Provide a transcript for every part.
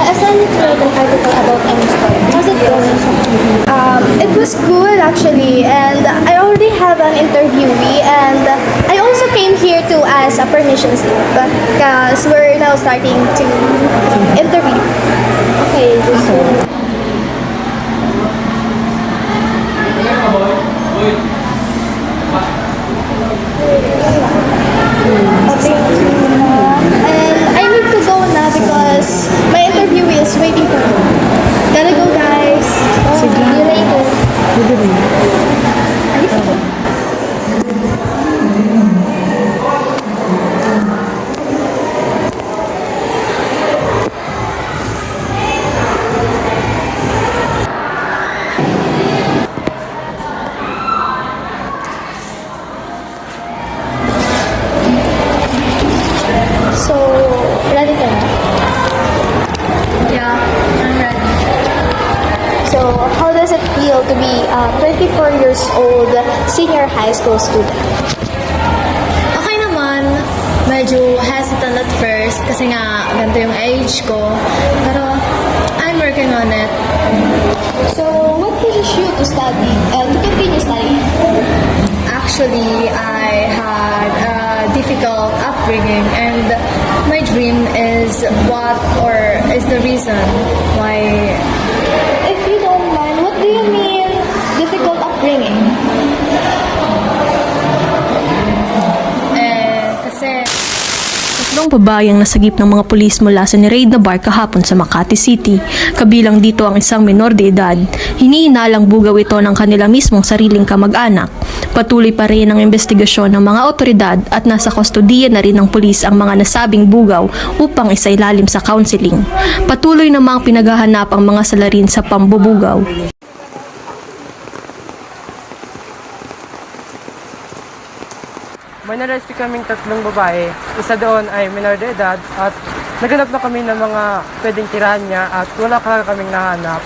SN wrote an article about any story. How's it going? It was good actually, and I already have an interviewee, and I also came here to ask a permission slip because we're now starting to interview. Okay, so and I need to go now because my interviewee is waiting for me. Gotta go, guys. See you later. So, ready ka na? Yeah, I'm ready. So, how does it feel to be a 24 years old senior high school student? Okay naman, medyo hesitant at first kasi nga ganito yung age ko. Pero I'm working on it. So, what pushes you to study and to continue studying? Actually, I had a difficult upbringing and my dream is the reason why. If you don't mind, what do you mean difficult upbringing? Kasi Tatlong babayang nasagip ng mga pulis mula sa ni-raid na bar kahapon sa Makati City. Kabilang dito ang isang menor de edad. Hiniinalang bugaw ito ng kanila mismong sariling kamag-anak. Patuloy pa rin ang investigasyon ng mga otoridad at nasa kustodiya na rin ng pulis ang mga nasabing bugaw upang isailalim sa counseling. Patuloy namang pinaghahanap ang mga salarin sa pambubugaw. May na-rescue kaming tatlong babae. Isa doon ay minor de edad at naghanap na kami ng mga pwedeng tirahan niya at wala kaming nahanap.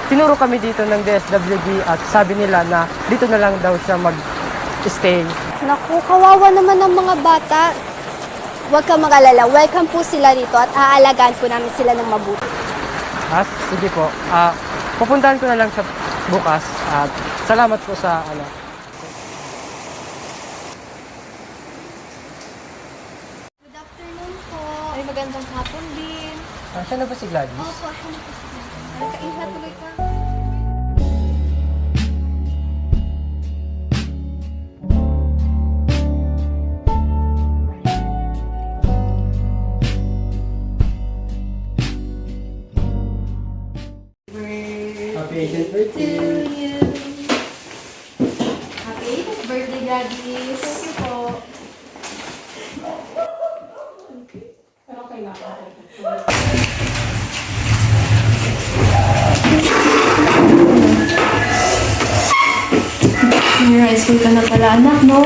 Tinuro kami dito ng DSWD at sabi nila na dito na lang daw siya mag-stay. Naku, kawawa naman ng mga bata. Huwag kang mag-alala. Welcome po sila dito at aalagaan po namin sila ng mabuti. Sige po. Pupuntahan ko na lang siya bukas at salamat po sa Good afternoon po. Ay, magandang hapon din. siya na ba si Gladys? Opo, ako na po sila. Halika, tuloy ka. Happy 18th birthday! Happy 18th birthday, Gladys. Thank you po. Senior high school ka na pala, anak, no?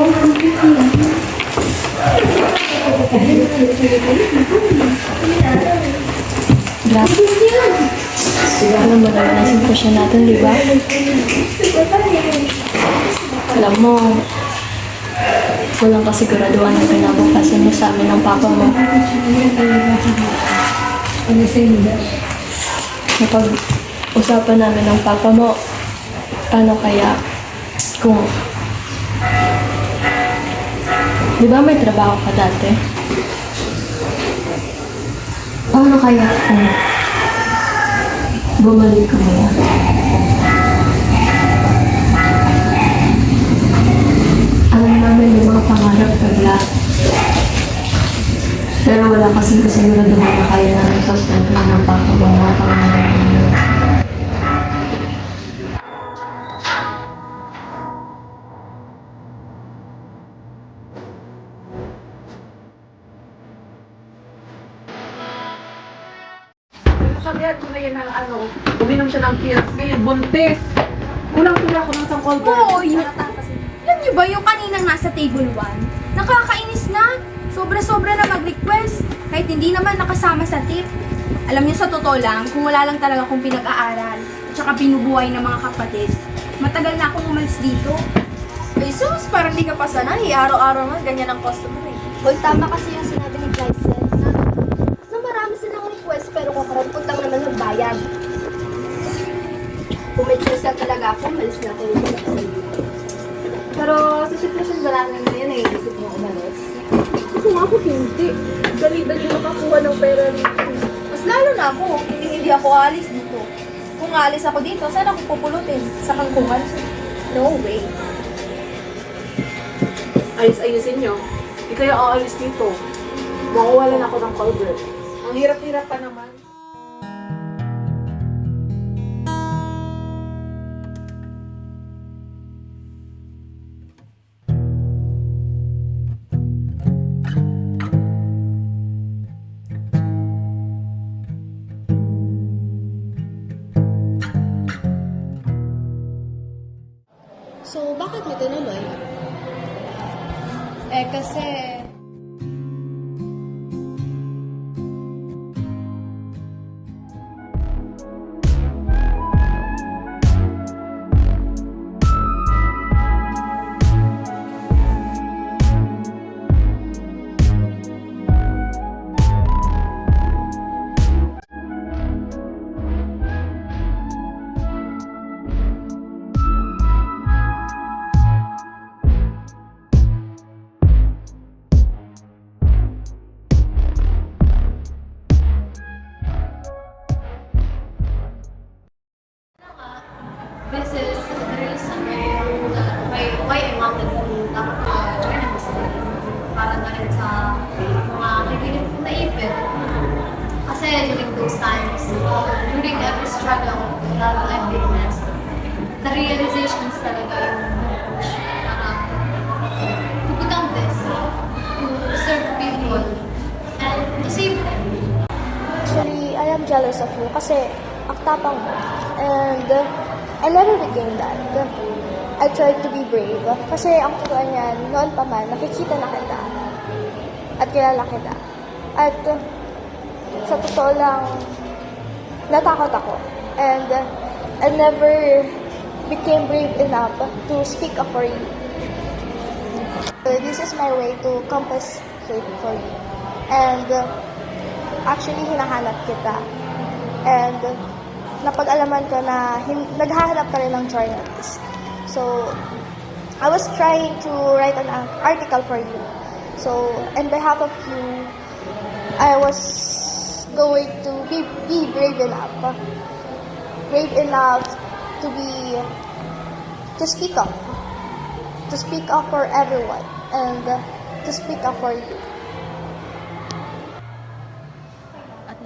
Siguro naman naman ang sitwasyon natin, di ba? Alam mo, walang kasiguraduhan ang kinabukasan mo sa amin ng papa mo. Napag-usapan namin ng papa mo, paano kaya kung... Di ba may trabaho ka dati? Paano kaya kung bumalik ka mo? Alam namin yung mga pangarap bigla. Pero wala kasing kasiguraduhan na kaya namin sustentuhan ng papa mo mga pangarap mo. Sabihan ko na yan ng uminom siya ng pills, ngayon buntis. Kulang sila ako ng isang call girl. Oo, yun. Alam niyo ba yung kaninang nasa table 1? Nakakainis na. Sobra-sobra na mag-request. Kahit hindi naman nakasama sa tip. Alam niyo sa totoo lang, kung wala lang talaga akong pinag-aaral at saka binubuhay ng mga kapatid, matagal na akong umalis dito. Ay, sus, parang di ka pa sanay. Araw-araw nga, ganyan ang customer eh. Hoy, tama kasi yung sinabi ni Glycel na marami silang request pero kakarap may choice na talaga ako, malis na ako dito sa Pero sa sitwasyon ba namin na yun, naiisip mo umalis? Kung ako hindi, galitan yung makakuha ng pera rito. Mas lalo na ako, hindi ako alis dito. Kung alis ako dito, saan ako pupulutin? Sa kangkungan? No way. Ayos-ayusin nyo. Hindi kayo aalis dito. Makuwalan ako ng Colbert. Ang hirap-hirap pa naman. So, bakit mo tinuloy? Kasi this is the reason why I wanted to join a study. Para na rin sa mga kaibigan kong naipit. Kasi during those times, during every struggle that I've witnessed, the realizations talaga yung push para to become this, to serve people, and to save them. Actually, I am jealous of you kasi ang tapang mo. And I never became that. I tried to be brave. Kasi ang totoo niyan, noon pa man, nakikita na kita. At kilala kita. At sa totoo lang, natakot ako. And I never became brave enough to speak up for you. This is my way to compensate for you. And actually, hinahanap kita. And napag-alaman ko na naghahanap ka rin ng journalist. So, I was trying to write an article for you. So, on behalf of you, I was going to be brave enough. Brave enough to speak up. To speak up for everyone. And to speak up for you.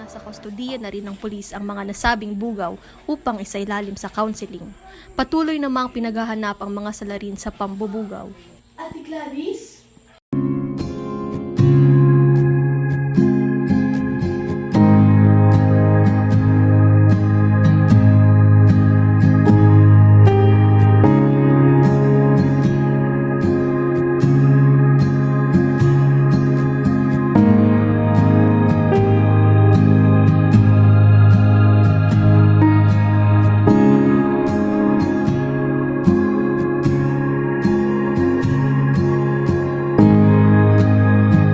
Nasa kustodiya na rin ng pulis ang mga nasabing bugaw upang isailalim sa counseling. Patuloy namang pinaghahanap ang mga salarin sa pambubugaw. Ate Gladys?